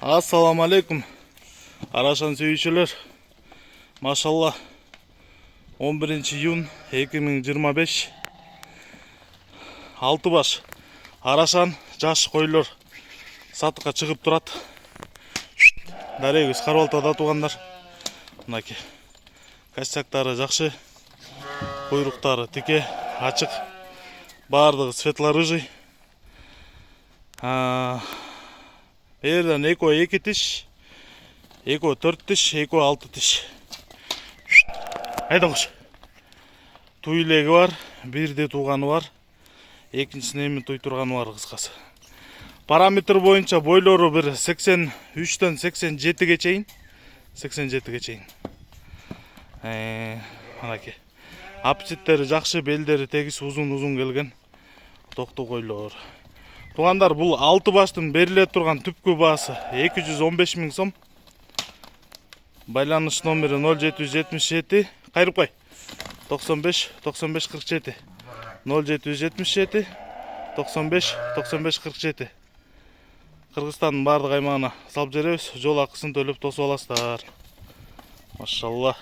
Assalamu alaikum. Арашан сүйүүчүлөр. Машалла. 11-iyun 2025. 6 баш. Арашан жаш койлор сатыкка чыгып турат. Дарегиз Карбалтада тугандар. Мынакей. Кастяктары жакшы. Куйруктары тике, ачык. Бардыгы светло-рыжий. Берден эко 2 тиш, эко 4 тиш, эко 6 тиш. Айда кош. Туйлеги бар, бирде туганы бар. Экинчисин эми туй турганы бар кыскасы. Параметр боюнча бойлору бир 83дөн 87ге чейин. 87ге чейин. Мынакей. Апчиттери жакшы, белдери тегиз узун келген. Токту койлор. Тугандар, бул 6 баштын бериле турган түпкү баасы 215 000 сом. Байланыш номери 0777, кайрып кой. 95 95 47. 0777 95 95 47. Кыргызстандын бардык аймагына салып жеребиз. Жол акысын төлөп тосуп аласыздар. Машалла.